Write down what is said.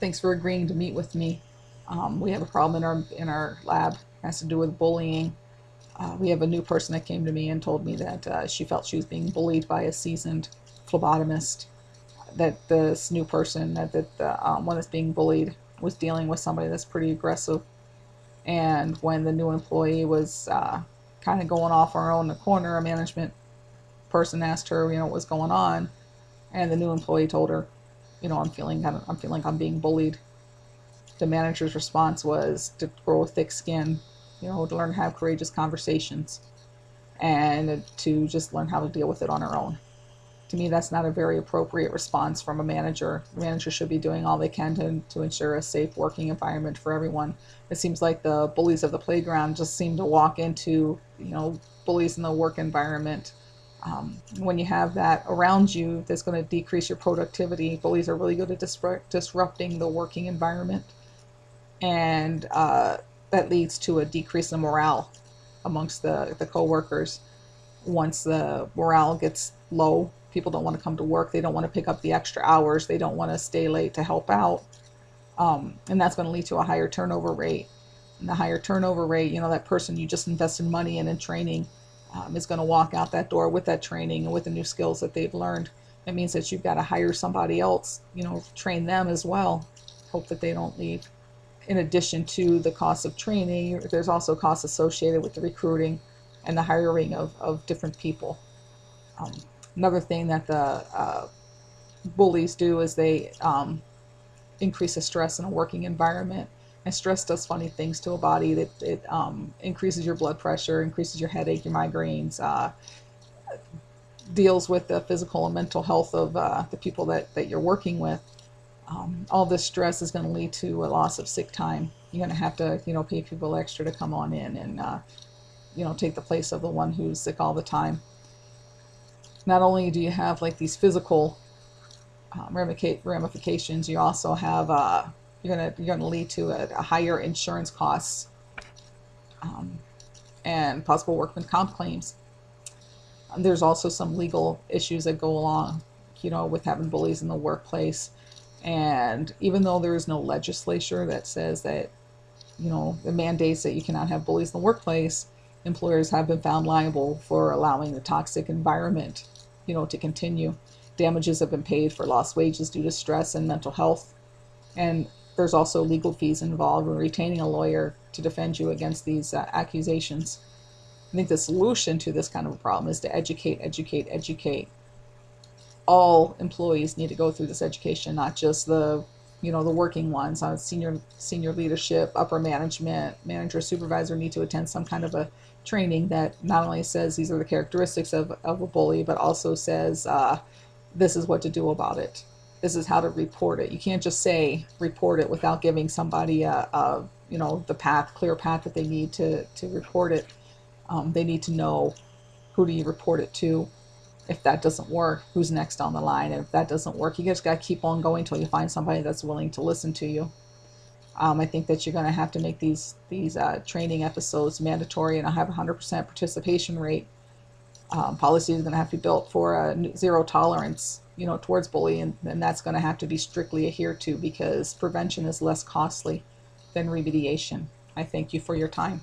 Thanks for agreeing to meet with me. We have a problem in our lab. It has to do with bullying. We have a new person that came to me and told me that she felt she was being bullied by a seasoned phlebotomist. That this new person, that the one that's being bullied, was dealing with somebody that's pretty aggressive. And when the new employee was kind of going off her own in the corner, a management person asked her, what was going on, and the new employee told her, I'm feeling like I'm being bullied. The manager's response was to grow a thick skin, to learn to have courageous conversations, and to just learn how to deal with it on her own. To me, that's not a very appropriate response from a manager. The manager should be doing all they can to ensure a safe working environment for everyone. It seems like the bullies of the playground just seem to walk into, bullies in the work environment. When you have that around you, that's going to decrease your productivity. Bullies are really good at disrupting the working environment, and that leads to a decrease in morale amongst the coworkers. Once the morale gets low, people don't want to come to work. They don't want to pick up the extra hours. They don't want to stay late to help out. And that's going to lead to a higher turnover rate. And the higher turnover rate, that person you just invested money in and training is going to walk out that door with that training and with the new skills that they've learned. It means that you've got to hire somebody else, train them as well. Hope that they don't leave. In addition to the cost of training, there's also costs associated with the recruiting and the hiring of different people. Um, Another thing that the bullies do is they increase the stress in a working environment. And stress does funny things to a body. It increases your blood pressure, increases your headache, your migraines, deals with the physical and mental health of the people that you're working with. All this stress is going to lead to a loss of sick time. You're going to have to, pay people extra to come on in and, take the place of the one who's sick all the time. Not only do you have like these physical ramifications, you also have you're gonna lead to a higher insurance costs and possible workman comp claims. There's also some legal issues that go along, with having bullies in the workplace. And even though there is no legislature that says that, the mandates that you cannot have bullies in the workplace, employers have been found liable for allowing the toxic environment, to continue. Damages have been paid for lost wages due to stress and mental health. And there's also legal fees involved in retaining a lawyer to defend you against these accusations. I think the solution to this kind of a problem is to educate, educate, educate. All employees need to go through this education, not just the working ones. Senior leadership, upper management, manager, supervisor need to attend some kind of a training that not only says these are the characteristics of a bully, but also says this is what to do about it. This is how to report it. You can't just say report it without giving somebody the clear path that they need to report it. They need to know, who do you report it to? If that doesn't work, who's next on the line? And if that doesn't work, you just got to keep on going until you find somebody that's willing to listen to you. I think that you're going to have to make these training episodes mandatory and have a 100% participation rate. Policy is going to have to be built for a zero tolerance, towards bullying, and that's going to have to be strictly adhered to because prevention is less costly than remediation. I thank you for your time.